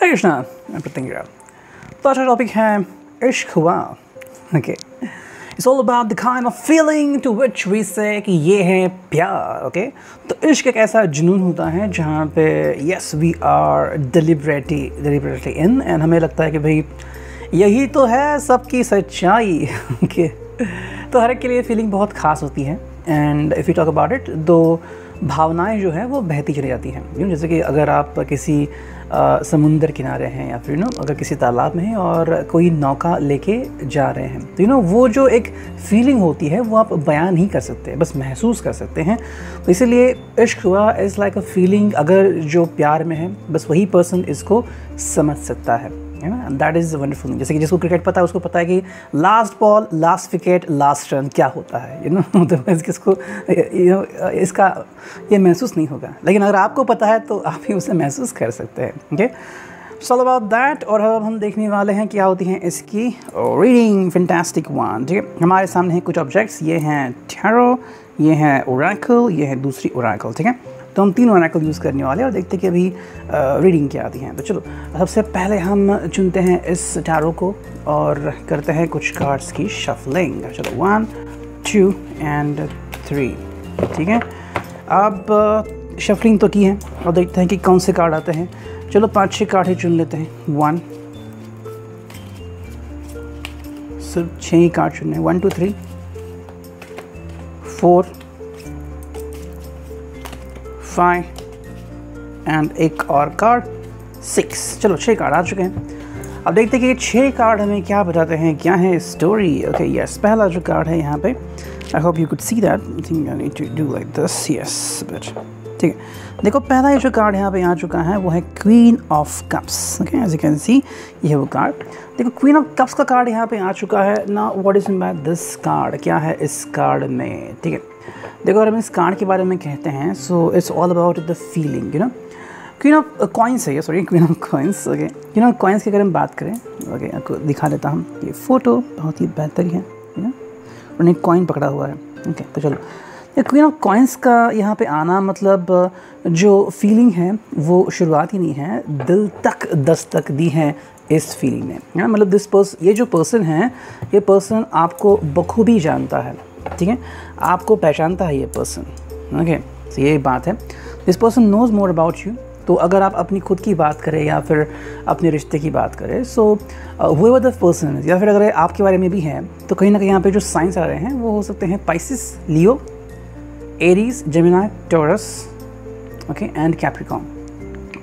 हरे कृष्णा, मैं प्रत्यंगिरा। तो आज का टॉपिक है इश्क हुआ। Okay, it's all about the kind of feeling to which we say कि ये है प्यार। ओके, तो इश्क एक ऐसा जुनून होता है जहाँ पे yes we are deliberately in and हमें लगता है कि भाई यही तो है सबकी सच्चाई। ओके, तो हर एक के लिए फीलिंग बहुत ख़ास होती है and if you talk about it, दो भावनाएं जो है वो बहती चली जाती हैं। जैसे कि अगर आप किसी समुंदर किनारे हैं या फिर अगर किसी तालाब में हैं और कोई नौका लेके जा रहे हैं तो वो जो एक फीलिंग होती है वो आप बयान नहीं कर सकते, बस महसूस कर सकते हैं। तो इसीलिए इश्क हुआ इज़ लाइक अ फीलिंग। अगर जो प्यार में है बस वही पर्सन इसको समझ सकता है ना, दैट इज़ वंडरफुल। जैसे कि जिसको क्रिकेट पता है उसको पता है कि last ball last wicket last run क्या होता है, तो किसको इसका ये महसूस नहीं होगा, लेकिन अगर आपको पता है तो आप ही उसे महसूस कर सकते हैं। Okay, so all about that. और अब हम देखने वाले हैं क्या होती हैं इसकी रीडिंग। Fantastic one. ठीक है, हमारे सामने हैं कुछ ऑब्जेक्ट्स, ये हैं टैरो, ये है ओरेकल, ये है दूसरी ओरेकल। ठीक है, तो हम तीन ओरेकल यूज़ करने वाले हैं और देखते हैं कि अभी रीडिंग क्या आती हैं। तो चलो सबसे पहले हम चुनते हैं इस टैरो को और करते हैं कुछ कार्ड्स की शफलिंग। चलो 1 2 एंड 3। ठीक है, अब शफलिंग तो की है और देखते हैं कि कौन से कार्ड आते हैं। चलो 5-6 कार्ड ही चुन लेते हैं। 1 सिर्फ 6 ही कार्ड चुनने, 1 2 3 4 5 एंड एक और कार्ड 6। चलो 6 कार्ड आ चुके हैं। अब देखते हैं कि ये 6 कार्ड हमें क्या बताते हैं, क्या है स्टोरी। ओके यस, पहला जो कार्ड है यहाँ पे, I hope you could see that, I think I need to do like this, yes but ठीक है। देखो पहला ये जो कार्ड यहाँ पे आ चुका है वो है queen of cups. Okay, as you can see ये है वो कार्ड। देखो क्वीन ऑफ कप्स का कार्ड यहाँ पे आ चुका है ना। What is in this card, क्या है इस कार्ड में। ठीक है, देखो अगर हम इस कार्ड के बारे में कहते हैं so it's all about the feeling, queen of coins है ये, sorry queen of coins. Okay, queen of coins की अगर हम बात करें, ओके आपको दिखा देता हूँ। ये फ़ोटो बहुत ही बेहतरीन है, उन्हें कॉइन पकड़ा हुआ है। ओके, तो चलो ये क्वीन ऑफ कॉइन्स का यहाँ पे आना मतलब जो फीलिंग है वो शुरुआत ही नहीं है, दिल तक दस्तक दी है इस फीलिंग ने। मतलब ये जो पर्सन है, ये पर्सन आपको बखूबी जानता है। ठीक है, आपको पहचानता है ये पर्सन। ओके, तो ये बात है, this person knows more about you. तो अगर आप अपनी खुद की बात करें या फिर अपने रिश्ते की बात करें, सो हुएवर द पर्सन, या फिर अगर आपके बारे में भी है तो कहीं ना कहीं यहाँ पे जो साइंस आ रहे हैं वो हो सकते हैं Pisces, Leo, Aries, Gemini, taurus, okay and Capricorn.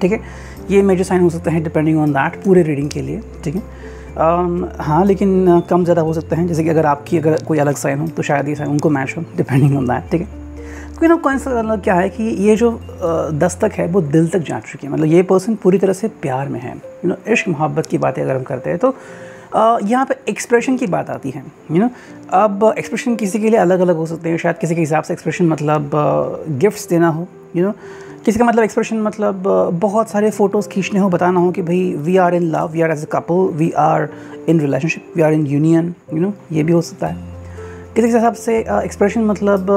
ठीक है, ये मेजर साइन हो सकते हैं डिपेंडिंग ऑन दैट पूरे रीडिंग के लिए। ठीक है, हाँ लेकिन कम ज़्यादा हो सकते हैं, जैसे कि अगर आपकी अगर कोई अलग साइन हो तो शायद ये साइन उनको मैच हो, डिपेंडिंग ऑन दैट। ठीक है, क्वीन ऑफ कॉइन्स का मतलब क्या है कि ये जो दस्तक है वो दिल तक जा चुकी है। मतलब ये पर्सन पूरी तरह से प्यार में है। इश्क मोहब्बत की बातें अगर हम करते हैं तो यहाँ पे एक्सप्रेशन की बात आती है। अब एक्सप्रेशन किसी के लिए अलग अलग हो सकते हैं। शायद किसी के हिसाब से एक्सप्रेशन मतलब गिफ्ट्स देना हो, किसी का मतलब एक्सप्रेशन मतलब बहुत सारे फ़ोटोज़ खींचने हो, बताना हो कि भाई we are in love, we are as a couple, we are in relationship, we are in union, ये भी हो सकता है। किसी के हिसाब से एक्सप्रेशन मतलब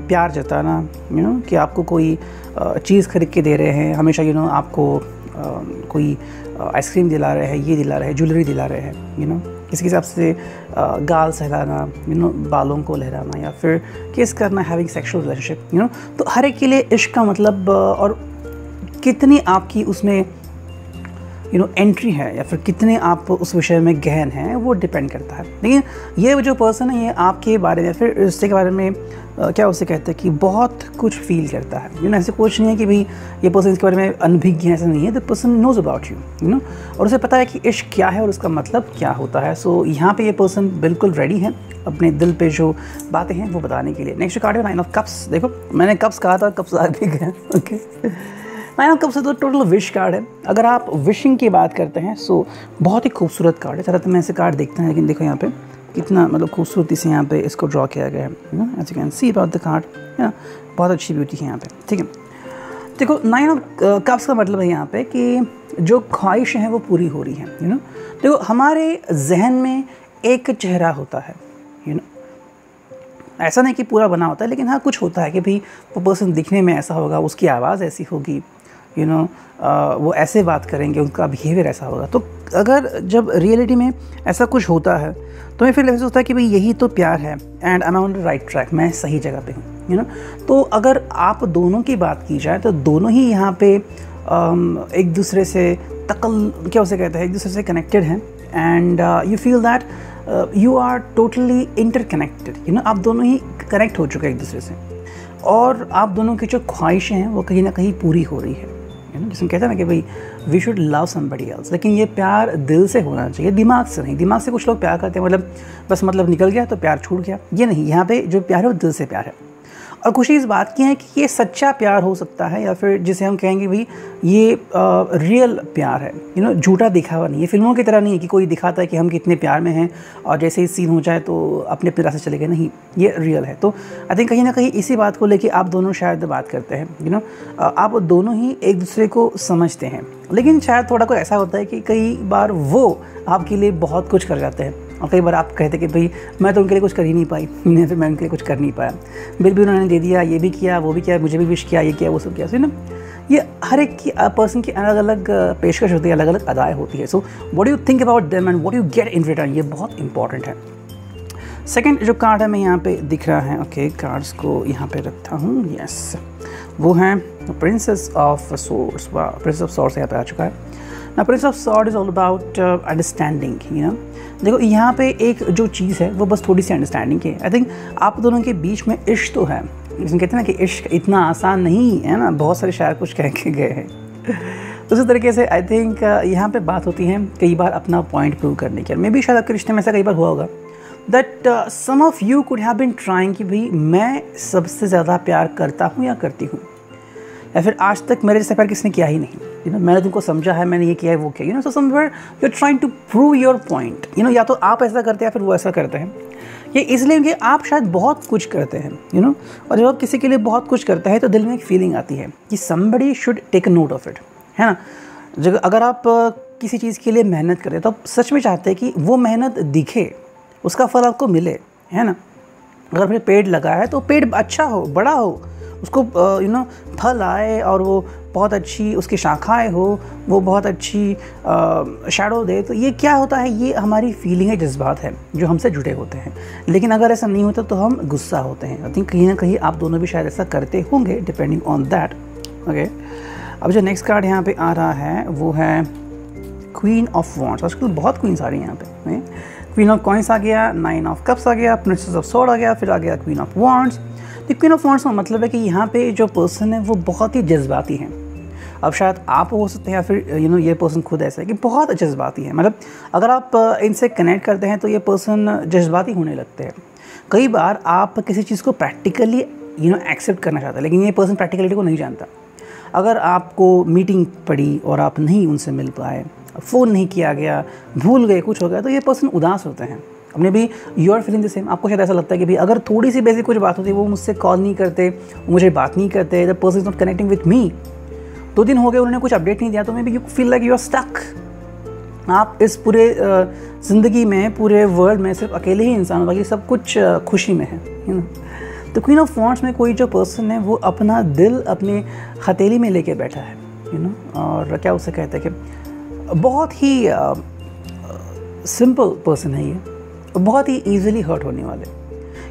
प्यार जताना, कि आपको कोई चीज़ खरीद के दे रहे हैं हमेशा, आपको कोई आइसक्रीम दिला रहे हैं, ये दिला रहे हैं, ज्वेलरी दिला रहे हैं, किसी के हिसाब से गाल सहलाना, बालों को लहराना, या फिर किस करना, हैविंग सेक्सुअल रिलेशनशिप, तो हर एक के लिए इश्क का मतलब और कितनी आपकी उसमें एंट्री है या फिर कितने आप उस विषय में गहन हैं वो डिपेंड करता है। लेकिन ये जो पर्सन है ये आपके बारे में फिर रिश्ते के बारे में क्या उसे कहते हैं कि बहुत कुछ फील करता है। ऐसे कुछ नहीं है कि भाई ये पर्सन इसके बारे में अनभिज्ञ है, ऐसा नहीं है। The person knows about you, और उसे पता है कि इश्क क्या है और उसका मतलब क्या होता है। सो यहाँ पे ये पर्सन बिल्कुल रेडी है अपने दिल पे जो बातें हैं वो बताने के लिए। नेक्स्ट कार्ड है 9 ऑफ कप्स। देखो मैंने कप्स कहा था, कप्स आ भी गए। ओके, 9 ऑफ कप्स तो टोटल विश कार्ड है। अगर आप विशिंग की बात करते हैं सो बहुत ही खूबसूरत कार्ड है। ज़्यादातर मैं ऐसे कार्ड देखते हैं, लेकिन देखो यहाँ पे कितना मतलब खूबसूरती से यहाँ पे इसको ड्रॉ किया गया है। As you can see about the card, बहुत अच्छी ब्यूटी है यहाँ पे। ठीक है, देखो 9 ऑफ कप्स का मतलब है यहाँ पे कि जो ख्वाहिशें हैं वो पूरी हो रही हैं। देखो हमारे जहन में एक चेहरा होता है, ऐसा नहीं कि पूरा बना होता है, लेकिन हाँ कुछ होता है कि भाई वो पर्सन दिखने में ऐसा होगा, उसकी आवाज़ ऐसी होगी, वो ऐसे बात करेंगे, उनका बिहेवियर ऐसा होगा। तो अगर जब रियलिटी में ऐसा कुछ होता है तो मैं फिर ऐसा होता है कि भाई यही तो प्यार है and I am on the right track, मैं सही जगह पे हूँ। तो अगर आप दोनों की बात की जाए तो दोनों ही यहाँ पे एक दूसरे से क्या उसे कहते हैं, एक दूसरे से कनेक्टेड हैं and you feel that you are totally interconnected. आप दोनों ही कनेक्ट हो चुके हैं एक दूसरे से और आप दोनों की जो ख्वाहिशें हैं वो कहीं ना कहीं पूरी हो रही है। जिसमें कहते हैं ना कि भाई we should love somebody else, लेकिन ये प्यार दिल से होना चाहिए, दिमाग से नहीं। दिमाग से कुछ लोग प्यार करते हैं, बस निकल गया तो प्यार छूट गया, ये नहीं। यहाँ पे जो प्यार है वो दिल से प्यार है। और खुशी इस बात की है कि ये सच्चा प्यार हो सकता है या फिर जिसे हम कहेंगे भाई ये रियल प्यार है। झूठा दिखावा नहीं है, फिल्मों की तरह नहीं है कि कोई दिखाता है कि हम कितने प्यार में हैं और जैसे ही सीन हो जाए तो अपने अपने रास्ते चले गए, नहीं, ये रियल है। तो आई थिंक कहीं ना कहीं इसी बात को लेके आप दोनों शायद बात करते हैं। आप दोनों ही एक दूसरे को समझते हैं, लेकिन शायद थोड़ा कोई ऐसा होता है कि कई बार वो आपके लिए बहुत कुछ कर जाते हैं और कई बार आप कहते कि भाई मैं तो उनके लिए कुछ कर ही नहीं पाई, फिर मैं उनके लिए कुछ कर नहीं पाया, बिल भी उन्होंने दे दिया, ये भी किया, वो भी किया, मुझे भी विश किया, ये किया, वो सब किया। सो ये हर एक की पर्सन की अलग अलग पेशकश होती है, अलग अलग अदाएँ होती है। So what do you think about them and what you get in return, ये बहुत इंपॉर्टेंट है। सेकेंड जो कार्ड है मैं यहाँ पे दिख रहा है, ओके, कार्ड्स को यहाँ पे रखता हूँ, यस, वो है प्रिंसेस ऑफ सोर्ड्स। वाह, प्रिंसेस ऑफ सोर्ड्स यहाँ पे आ चुका है ना। Prince of sword is all about understanding. देखो यहाँ पे एक जो चीज़ है वो बस थोड़ी सी अंडरस्टैंडिंग की है। आई थिंक आप दोनों के बीच में इश्क तो है, जिसमें कहते हैं ना कि इश्क इतना आसान नहीं है ना, बहुत सारे शायर कुछ कह के गए हैं। उसी तरीके से आई थिंक यहाँ पे बात होती है कई बार अपना पॉइंट प्रूव करने की। मे बी शायद आपके रिश्ते में ऐसा कई बार हुआ होगा that some of you could have been trying कि भाई मैं सबसे ज़्यादा प्यार करता हूँ या करती हूँ, या फिर आज तक मेरे जैसे प्यार किसने किया ही नहीं। मैंने तुमको समझा है, मैंने ये किया है, वो किया। So somewhere you are trying to prove your point. या तो आप ऐसा करते हैं या फिर वो ऐसा करते हैं। ये इसलिए कि आप शायद बहुत कुछ करते हैं, और जब आप किसी के लिए बहुत कुछ करते हैं तो दिल में एक फीलिंग आती है कि somebody should take a note of it, है ना। जब अगर आप किसी चीज़ के लिए मेहनत करें तो आप सच में चाहते हैं कि वो मेहनत दिखे, उसका फल आपको मिले, है ना। अगर फिर पेड़ लगा है तो पेड़ अच्छा हो, बड़ा हो, उसको फल आए और वो बहुत अच्छी उसकी शाखाएं हो, वो बहुत अच्छी शैडो दे, तो ये क्या होता है, ये हमारी फीलिंग है, जज्बात है जो हमसे जुड़े होते हैं। लेकिन अगर ऐसा नहीं होता तो हम गुस्सा होते हैं। आई थिंक कहीं ना कहीं आप दोनों भी शायद ऐसा करते होंगे, डिपेंडिंग ऑन दैट। ओके, अब जो नेक्स्ट कार्ड यहाँ पे आ रहा है वो है क्वीन ऑफ वॉन्ड्स। आजकल बहुत क्वींस आ रही हैं यहाँ पे। क्वीन ऑफ कॉइंस आ गया, 9 ऑफ कप्स आ गया, प्रिंसेस ऑफ सॉर्ड आ गया, फिर आ गया क्वीन ऑफ वॉन्ड्स। तो क्वीन ऑफ वॉन्ड्स का मतलब है कि यहाँ पे जो पर्सन है वो बहुत ही जज्बाती हैं। अब शायद आप हो सकते हैं या फिर ये पर्सन खुद ऐसा है कि बहुत जज्बाती है। मतलब अगर आप इनसे कनेक्ट करते हैं तो ये पर्सन जज्बाती होने लगते हैं। कई बार आप किसी चीज़ को प्रैक्टिकली एक्सेप्ट करना चाहते हैं, लेकिन ये पर्सन प्रैक्टिकलिटी को नहीं जानता। अगर आपको मीटिंग पड़ी और आप नहीं उनसे मिल पाए, फ़ोन नहीं किया गया, भूल गए, कुछ हो गया, तो ये पर्सन उदास होते हैं। अपने भी you are feeling the same. आपको शायद ऐसा लगता है कि भाई अगर थोड़ी सी बेसिक कुछ बात होती, वो मुझसे कॉल नहीं करते, मुझे बात नहीं करते, the person is not connecting with me. 2 दिन हो गए उन्होंने कुछ अपडेट नहीं दिया, तो maybe you feel like you are stuck. आप इस पूरे ज़िंदगी में, पूरे वर्ल्ड में सिर्फ अकेले ही इंसान हो, बाकी सब कुछ खुशी में है ना। तो क्वीन ऑफ वॉन्ड्स में कोई जो पर्सन है वो अपना दिल अपने हथेली में लेके बैठा है, और क्या उसे कहते हैं कि बहुत ही सिंपल पर्सन है ये, बहुत ही ईजिली हर्ट होने वाले।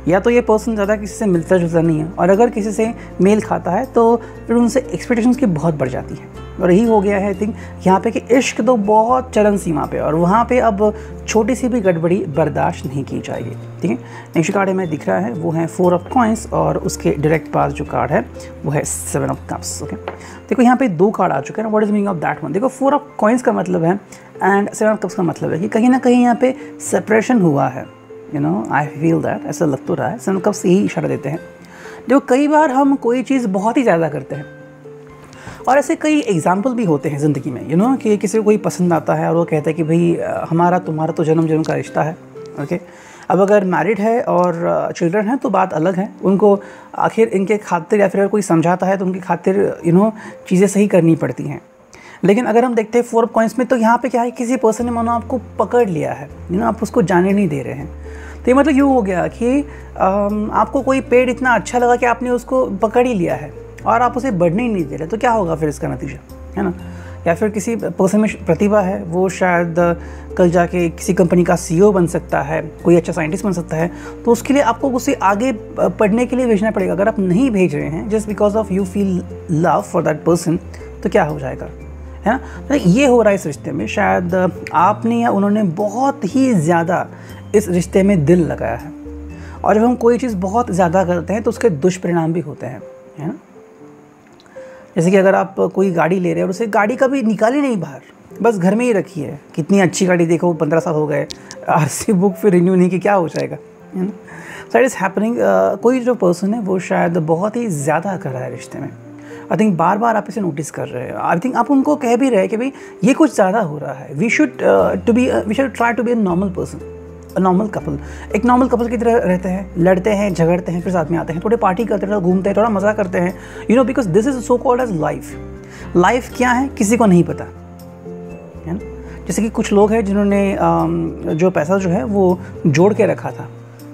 या तो ये पर्सन ज़्यादा किसी से मिलता जुलता नहीं है, और अगर किसी से मेल खाता है तो फिर उनसे एक्सपेक्टेशंस की बहुत बढ़ जाती है। और यही हो गया है आई थिंक यहाँ पे कि इश्क तो बहुत चरम सीमा पे, और वहाँ पे अब छोटी सी भी गड़बड़ी बर्दाश्त नहीं की जाएगी। ठीक है, नेक्स्ट कार्ड है मैं दिख रहा है वो है 4 ऑफ कॉइंस, और उसके डायरेक्ट पास जो कार्ड है वो है 7 ऑफ कप्स। ओके, देखो यहाँ पे 2 कार्ड आ चुके हैं ना। What is meaning of that one? देखो 4 ऑफ कॉइंस का मतलब है एंड 7 ऑफ कप्स का मतलब है कि कहीं ना कहीं यहाँ पे सेपरेशन हुआ है। आई फील दैट, ऐसा लग तो रहा है। 7 ऑफ कप्स यही इशारा देते हैं। देखो कई बार हम कोई चीज़ बहुत ही ज़्यादा करते हैं, और ऐसे कई एग्जाम्पल भी होते हैं ज़िंदगी में, कि किसी को कोई पसंद आता है और वो कहता है कि भाई हमारा तुम्हारा तो जन्म जन्म का रिश्ता है। ओके, अब अगर मैरिड है और चिल्ड्रन है तो बात अलग है, उनको आखिर इनके खातिर या फिर अगर कोई समझाता है तो उनकी खातिर चीज़ें सही करनी पड़ती हैं। लेकिन अगर हम देखते हैं 4 ऑफ कॉइंस में, तो यहाँ पे क्या है, किसी पर्सन ने मानो आपको पकड़ लिया है, आप उसको जाने नहीं दे रहे हैं। तो ये मतलब यूँ हो गया कि आपको कोई पेड़ इतना अच्छा लगा कि आपने उसको पकड़ ही लिया है, और आप उसे बढ़ने ही नहीं दे रहे, तो क्या होगा फिर इसका नतीजा, है ना। या फिर किसी पर्सन में प्रतिभा है, वो शायद कल जाके किसी कंपनी का CEO बन सकता है, कोई अच्छा साइंटिस्ट बन सकता है, तो उसके लिए आपको उसे आगे पढ़ने के लिए भेजना पड़ेगा। अगर आप नहीं भेज रहे हैं just because of you feel love for that person, तो क्या हो जाएगा, है ना। तो ये हो रहा है इस रिश्ते में, शायद आपने या उन्होंने बहुत ही ज़्यादा इस रिश्ते में दिल लगाया है, और जब हम कोई चीज़ बहुत ज़्यादा करते हैं तो उसके दुष्परिणाम भी होते हैं, है ना। जैसे कि अगर आप कोई गाड़ी ले रहे हैं और उसे गाड़ी कभी निकाली नहीं बाहर, बस घर में ही रखी है, कितनी अच्छी गाड़ी, देखो 15 साल हो गए, RC बुक फिर रिन्यू नहीं की, क्या हो जाएगा, है ना। So it is happening. कोई जो पर्सन है वो शायद बहुत ही ज़्यादा कर रहा है रिश्ते में। आई थिंक बार बार आप इसे नोटिस कर रहे हैं। आई थिंक आप उनको कह भी रहे हैं कि भाई ये कुछ ज़्यादा हो रहा है, we should try to be a normal person, a normal couple. एक नॉर्मल कपल की तरह रहते हैं, लड़ते हैं, झगड़ते हैं, फिर साथ में आते हैं, थोड़े पार्टी करते हैं, घूमते हैं, थोड़ा मज़ा करते हैं, you know, because this is so called as life. Life क्या है किसी को नहीं पता, है ना। जैसे कि कुछ लोग हैं जिन्होंने जो पैसा जो है वो जोड़ के रखा था,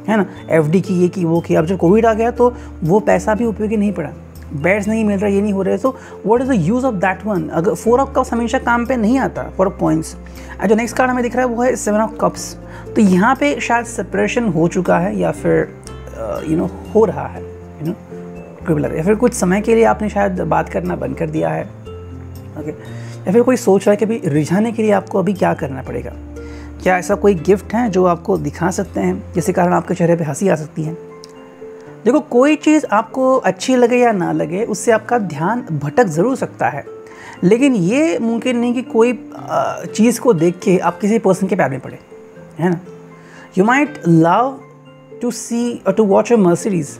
है ना, FD की, ये की, वो की। अब जब कोविड आ गया तो वो पैसा भी उपयोगी नहीं पड़ा, बेड्स नहीं मिल रहा, ये नहीं हो रहे, तो what is the use of that one. अगर 4 ऑफ कप्स हमेशा काम पे नहीं आता, 4 ऑफ पॉइंट्स। जो नेक्स्ट कार्ड हमें दिख रहा है वो है 7 ऑफ कप्स। तो यहाँ पे शायद सेपरेशन हो चुका है, या फिर हो रहा है, या फिर कुछ समय के लिए आपने शायद बात करना बंद कर दिया है, ओके। या फिर कोई सोच रहा है कि भाई रिझाने के लिए आपको अभी क्या करना पड़ेगा। क्या ऐसा कोई गिफ्ट है जो आपको दिखा सकते हैं जिसके कारण आपके चेहरे पे हंसी आ सकती है। देखो, कोई चीज़ आपको अच्छी लगे या ना लगे, उससे आपका ध्यान भटक ज़रूर सकता है, लेकिन ये मुमकिन नहीं कि कोई चीज़ को देख के आप किसी पर्सन के प्यार में पड़े, है ना। You might love to see और to watch a Mercedes,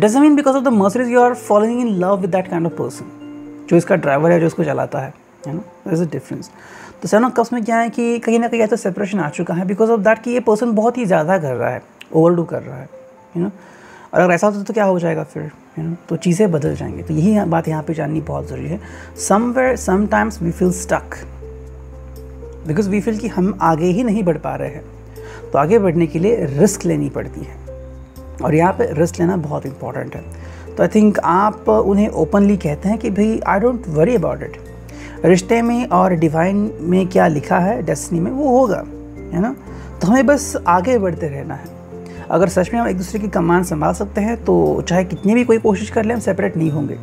doesn't mean because of the Mercedes you are following in love with that kind of person, जो इसका ड्राइवर है, जो इसको चलाता है ना। There is a difference. तो 7 ऑफ कप्स में क्या है कि कहीं ना कहीं ऐसा सेपरेशन आ चुका है बिकॉज ऑफ दैट कि ये पर्सन बहुत ही ज़्यादा कर रहा है, ओवरडू कर रहा है, यू नो। और अगर ऐसा होता तो क्या हो जाएगा फिर, यू नो, तो चीज़ें बदल जाएंगी। तो यही बात यहाँ पे जाननी बहुत ज़रूरी है। Somewhere sometimes we feel stuck because we feel कि हम आगे ही नहीं बढ़ पा रहे हैं, तो आगे बढ़ने के लिए रिस्क लेनी पड़ती है, और यहाँ पे रिस्क लेना बहुत इंपॉर्टेंट है। तो आई थिंक आप उन्हें ओपनली कहते हैं कि भाई I don't worry about it, रिश्ते में और डिवाइन में क्या लिखा है, डेस्टिनी में, वो होगा, है ना। तो हमें बस आगे बढ़ते रहना है। अगर सच में हम एक दूसरे की कमान संभाल सकते हैं तो चाहे कितनी भी कोई कोशिश कर ले, हम सेपरेट नहीं होंगे।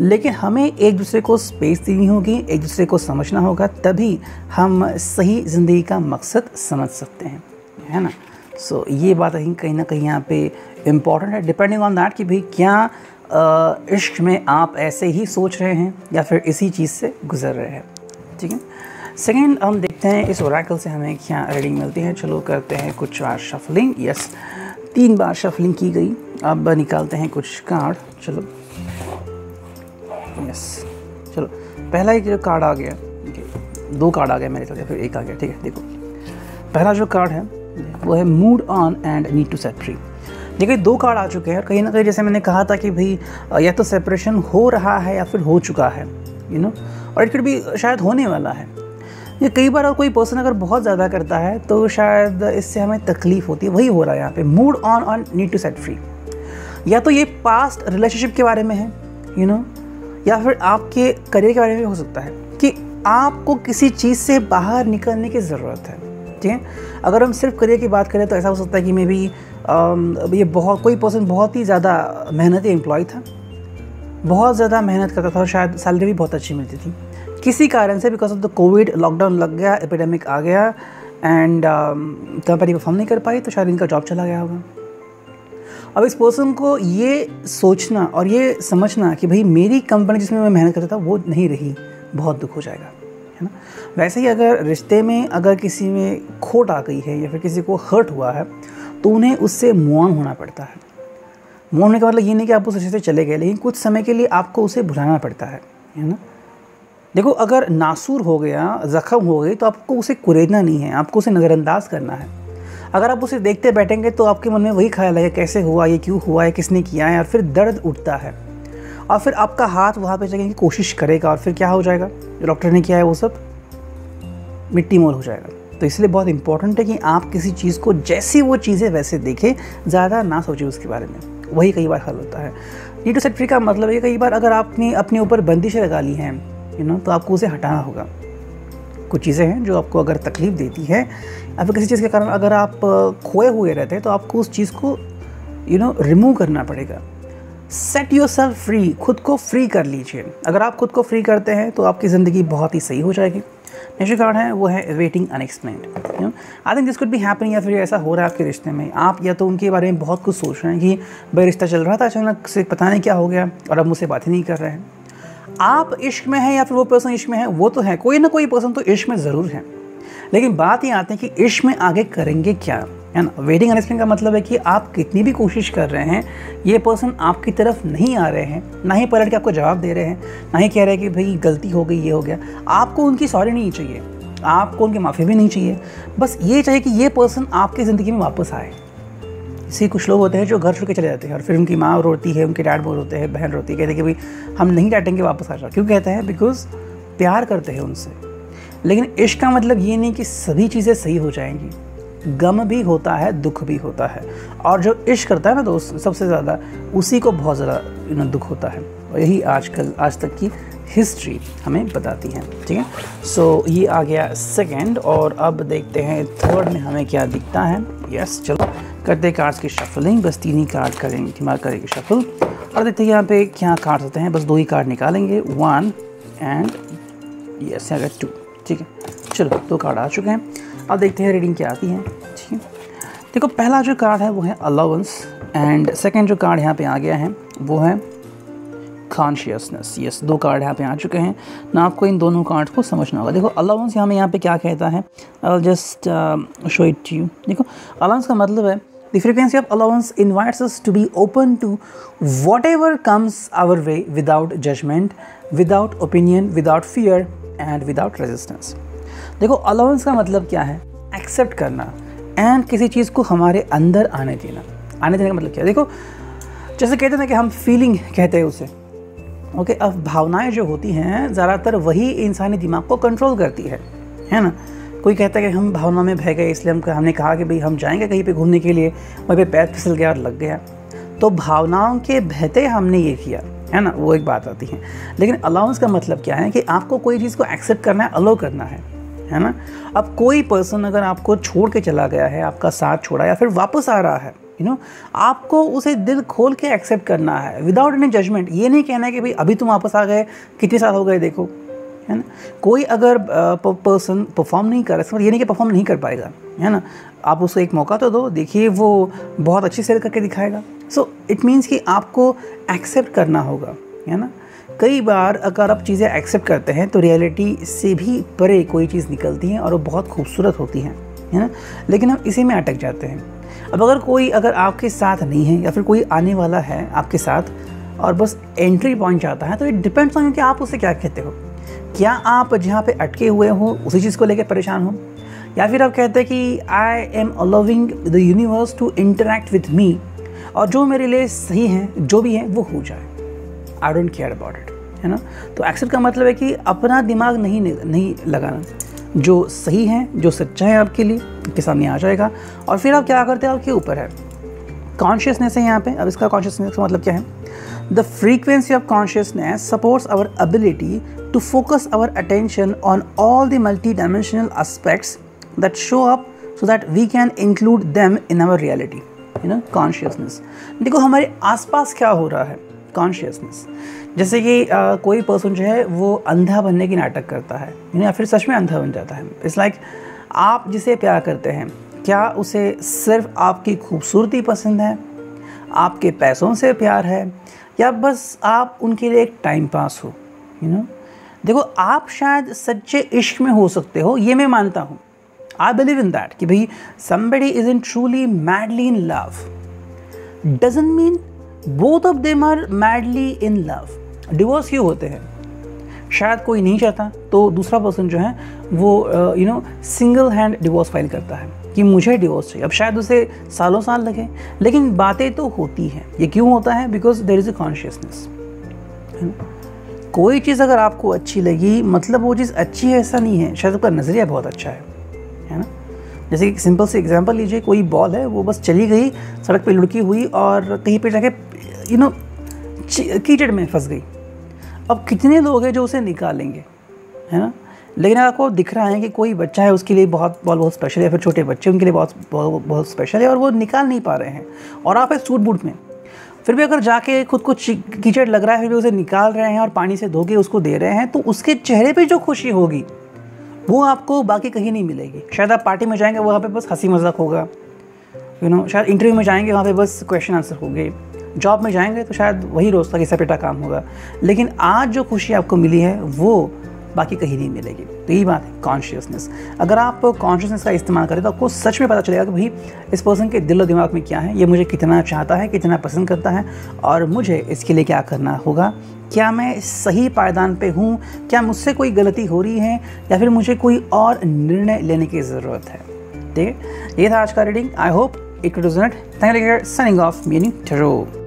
लेकिन हमें एक दूसरे को स्पेस देनी होगी, एक दूसरे को समझना होगा, तभी हम सही ज़िंदगी का मकसद समझ सकते हैं, है ना। सो ये बात कहीं ना कहीं यहाँ पे इम्पॉर्टेंट है, डिपेंडिंग ऑन दैट कि भाई क्या इश्क में आप ऐसे ही सोच रहे हैं या फिर इसी चीज़ से गुजर रहे हैं, ठीक है। सेकेंड, हम देखते हैं इस ओरेकल से हमें क्या रीडिंग मिलती है। चलो करते हैं कुछ बार शफलिंग। यस, 3 बार शफलिंग की गई। अब निकालते हैं कुछ कार्ड। चलो, यस, चलो पहला एक जो कार्ड आ गया, 2 कार्ड आ गए मेरे साथ, फिर एक आ गया, ठीक है। देखो, पहला जो कार्ड है वो है mood on and need to set free. देखिए, 2 कार्ड आ चुके हैं। कहीं ना कहीं जैसे मैंने कहा था कि भाई या तो सेपरेशन हो रहा है या फिर हो चुका है, यू नो, और इट कुड भी शायद होने वाला है। ये कई बार और कोई पर्सन अगर बहुत ज़्यादा करता है तो शायद इससे हमें तकलीफ़ होती है। वही हो रहा है यहाँ पे, mood on on need to set free. या तो ये पास्ट रिलेशनशिप के बारे में है, यू नो, या फिर आपके करियर के बारे में हो सकता है कि आपको किसी चीज़ से बाहर निकलने की ज़रूरत है, ठीक है। अगर हम सिर्फ करियर की बात करें तो ऐसा हो सकता है कि मे बी ये कोई पर्सन बहुत ही ज़्यादा मेहनती एम्प्लॉय था, बहुत ज़्यादा मेहनत करता था और शायद सैलरी भी बहुत अच्छी मिलती थी। किसी कारण से because of the Covid lockdown लग गया, एपिडेमिक आ गया एंड कंपनी परफॉर्म नहीं कर पाई, तो शायद इनका जॉब चला गया होगा। अब इस पर्सन को ये सोचना और ये समझना कि भाई मेरी कंपनी जिसमें मैं मेहनत करता था वो नहीं रही, बहुत दुख हो जाएगा, है ना। वैसे ही अगर रिश्ते में अगर किसी में खोट आ गई है या फिर किसी को हर्ट हुआ है तो उन्हें उससे मूव ऑन होना पड़ता है। मूव होने का मतलब ये नहीं कि आप उस रिश्ते से चले गए, लेकिन कुछ समय के लिए आपको उसे भुलाना पड़ता है ना। देखो, अगर नासूर हो गया, ज़ख्म हो गई, तो आपको उसे कुरेदना नहीं है, आपको उसे नज़रअंदाज करना है। अगर आप उसे देखते बैठेंगे तो आपके मन में वही ख्याल है कैसे हुआ, ये क्यों हुआ है, किसने किया है, और फिर दर्द उठता है और फिर आपका हाथ वहाँ पे जगने की कोशिश करेगा और फिर क्या हो जाएगा, जो डॉक्टर ने किया है वो सब मिट्टी मोल हो जाएगा। तो इसलिए बहुत इंपॉर्टेंट है कि आप किसी चीज़ को जैसी वो चीज़ें वैसे देखें, ज़्यादा ना सोचें उसके बारे में, वही कई बार हल होता है। नीड टू सेट फ्री का मतलब है कई बार अगर आपने अपने ऊपर बंदिशें लगा ली हैं तो आपको उसे हटाना होगा। कुछ चीज़ें हैं जो आपको अगर तकलीफ़ देती है या फिर किसी चीज़ के कारण अगर आप खोए हुए रहते हैं तो आपको उस चीज़ को रिमूव करना पड़ेगा। सेट योर सेल्फ फ्री, खुद को फ्री कर लीजिए। अगर आप खुद को फ्री करते हैं तो आपकी ज़िंदगी बहुत ही सही हो जाएगी। नेक्स्ट कार्ड है वो है waiting unexplained. I think this could be happening, या फिर ऐसा हो रहा है आपके रिश्ते में, आप या तो उनके बारे में बहुत कुछ सोच रहे हैं कि भाई रिश्ता चल रहा था अचानक से पता नहीं क्या हो गया और अब मुझसे बात ही नहीं कर रहे हैं। आप इश्क में हैं या फिर वो पर्सन इश्क में है, वो तो है, कोई ना कोई पर्सन तो इश्क में ज़रूर है, लेकिन बात ये आती है कि इश्क में आगे करेंगे क्या, है ना। वेटिंग अनएक्सप्लेन्ड का मतलब है कि आप कितनी भी कोशिश कर रहे हैं, ये पर्सन आपकी तरफ नहीं आ रहे हैं, ना ही पलट के आपको जवाब दे रहे हैं, ना ही कह रहे हैं कि भाई गलती हो गई, ये हो गया। आपको उनकी सॉरी नहीं चाहिए, आपको उनकी माफ़ी भी नहीं चाहिए, बस ये चाहिए कि ये पर्सन आपकी ज़िंदगी में वापस आए। इसी कुछ लोग होते हैं जो घर छोड़ के चले जाते हैं और फिर उनकी माँ रोती है, उनके डैड बोल रोते हैं, बहन रोती है, कहते हैं कि भाई हम नहीं डांटेंगे, वापस आ जाओ। क्यों कहते हैं? बिकॉज प्यार करते हैं उनसे। लेकिन इश्क का मतलब ये नहीं कि सभी चीज़ें सही हो जाएंगी, गम भी होता है, दुख भी होता है, और जो इश्क करता है ना दोस्त सबसे ज़्यादा, उसी को बहुत ज़्यादा दुख होता है। और यही आज तक की हिस्ट्री हमें बताती है। ठीक है, सो ये आ गया सेकंड, और अब देखते हैं थर्ड में हमें क्या दिखता है। यस, चलो करते हैं कार्ड्स की शफलिंग। बस 3 ही कार्ड करेंगे, दिमाग करेंगे शफल, और देखते हैं यहाँ पे क्या कार्ड होते हैं। बस 2 ही कार्ड निकालेंगे, 1 एंड यस यहाँ 2। ठीक है, चलो 2 कार्ड आ चुके हैं। अब देखते हैं रीडिंग क्या आती है। ठीक है, देखो पहला जो कार्ड है वो है अलाउंस, एंड सेकंड जो कार्ड यहाँ पे आ गया है वो है कॉन्शियसनेस। यस, 2 कार्ड यहाँ पे आ चुके हैं ना, आपको इन दोनों कार्ड को समझना होगा। देखो अलाउंस यहाँ पे क्या कहता है, I will just show it to you. देखो अलाउंस का मतलब है the frequency of allowance invites us to be open to whatever comes our way without judgement, without opinion, without fear and without resistance. देखो allowance का मतलब क्या है? Accept करना एंड किसी चीज़ को हमारे अंदर आने देना। आने देने का मतलब क्या है? देखो जैसे कहते हैं कि हम फीलिंग कहते हैं उसे, ओके। अब भावनाएं जो होती हैं ज़्यादातर वही इंसानी दिमाग को कंट्रोल करती है ना। कोई कहता है कि हम भावना में बह गए, इसलिए हमने कहा कि भाई हम जाएंगे कहीं पे घूमने के लिए, वहीं पे पैर फिसल गया और लग गया, तो भावनाओं के बहते हमने ये किया, है ना, वो एक बात आती है। लेकिन अलाउंस का मतलब क्या है कि आपको कोई चीज़ को एक्सेप्ट करना है, अलाउ करना है ना। अब कोई पर्सन अगर आपको छोड़ के चला गया है, आपका साथ छोड़ा या फिर वापस आ रहा है, आपको उसे दिल खोल के एक्सेप्ट करना है विदाउट एनी जजमेंट। ये नहीं कहना है कि भाई अभी तुम वापस आ गए, कितने साल हो गए देखो, है ना। कोई अगर पर्सन परफॉर्म नहीं कर रहा, ये नहीं कि परफॉर्म नहीं कर पाएगा, है ना, आप उसको एक मौका तो दो, देखिए वो बहुत अच्छी सेल करके दिखाएगा। सो इट मीन्स कि आपको एक्सेप्ट करना होगा, है ना। कई बार अगर आप चीज़ें एक्सेप्ट करते हैं तो रियलिटी से भी परे कोई चीज़ निकलती है और वो बहुत खूबसूरत होती है ना, लेकिन हम इसी में अटक जाते हैं। अब अगर आपके साथ नहीं है या फिर कोई आने वाला है आपके साथ और बस एंट्री पॉइंट चाहता है, तो इट डिपेंड्स ऑन कि आप उसे क्या कहते हो। क्या आप जहाँ पे अटके हुए हो उसी चीज़ को लेकर परेशान हो, या फिर आप कहते हैं कि I am allowing the universe to interact with me, और जो मेरे लिए सही है जो भी है वो हो जाए, I don't care about it, है ना। तो एक्सेप्ट का मतलब है कि अपना दिमाग नहीं लगाना, जो सही है, जो सच्चा है आपके लिए आपके सामने आ जाएगा, और फिर आप क्या करते हैं आपके ऊपर है। कॉन्शियसनेस है यहाँ पे। अब इसका कॉन्शियसनेस का मतलब क्या है? The frequency of consciousness supports our ability to focus our attention on all the multi dimensional aspects that show up so that we can include them in our reality, consciousness. देखो हमारे आसपास क्या हो रहा है, कॉन्शियसनेस। जैसे कि कोई पर्सन जो है वो अंधा बनने की नाटक करता है, या फिर सच में अंधा बन जाता है। इट्स लाइक आप जिसे प्यार करते हैं, क्या उसे सिर्फ आपकी खूबसूरती पसंद है, आपके पैसों से प्यार है, या बस आप उनके लिए एक टाइम पास हो, देखो आप शायद सच्चे इश्क में हो सकते हो, ये मैं मानता हूँ। आई बिलीव इन दैट कि भाई somebody isn't truly madly in love doesn't mean both of them are madly in love। Divorce क्यों होते हैं? शायद कोई नहीं चाहता तो दूसरा पर्सन जो है वो सिंगल हैंड डिवोर्स फाइल करता है कि मुझे डिवोर्स चाहिए। अब शायद उसे सालों साल लगे, लेकिन बातें तो होती हैं। ये क्यों होता है? Because there is a consciousness. कोई चीज़ अगर आपको अच्छी लगी मतलब वो चीज़ अच्छी है ऐसा नहीं है, शायद आपका नज़रिया बहुत अच्छा है है ना। जैसे एक सिंपल से एग्जांपल लीजिए, कोई बॉल है वो बस चली गई, सड़क पे लुढ़की हुई और कहीं पे जाके कीचड़ में फंस गई। अब कितने लोग हैं जो उसे निकालेंगे, है ना। लेकिन आपको दिख रहा है कि कोई बच्चा है, उसके लिए बॉल बहुत स्पेशल है, फिर छोटे बच्चे उनके लिए बहुत स्पेशल है और वो निकाल नहीं पा रहे हैं, और आप एक सूट बूट में फिर भी अगर जाके खुद को कीचड़ लग रहा है फिर भी उसे निकाल रहे हैं और पानी से धो के उसको दे रहे हैं, तो उसके चेहरे पे जो खुशी होगी वो आपको बाकी कहीं नहीं मिलेगी। शायद आप पार्टी में जाएंगे, वहाँ पे बस हंसी मजाक होगा, शायद इंटरव्यू में जाएंगे, वहाँ पे बस क्वेश्चन आंसर होंगे, जॉब में जाएंगे तो शायद वही रोज़ का घिसा पिटा काम होगा, लेकिन आज जो खुशी आपको मिली है वो बाकी कहीं नहीं मिलेगी। तो यही बात है कॉन्शियसनेस। अगर आप कॉन्शियसनेस का इस्तेमाल करें तो आपको सच में पता चलेगा कि भाई इस पर्सन के दिल और दिमाग में क्या है, ये मुझे कितना चाहता है, कितना पसंद करता है, और मुझे इसके लिए क्या करना होगा, क्या मैं सही पायदान पे हूँ, क्या मुझसे कोई गलती हो रही है, या फिर मुझे कोई और निर्णय लेने की ज़रूरत है। ठीक है, ये था आज का reading. I hope it resonate. Thank you, signing off, meaning tarot.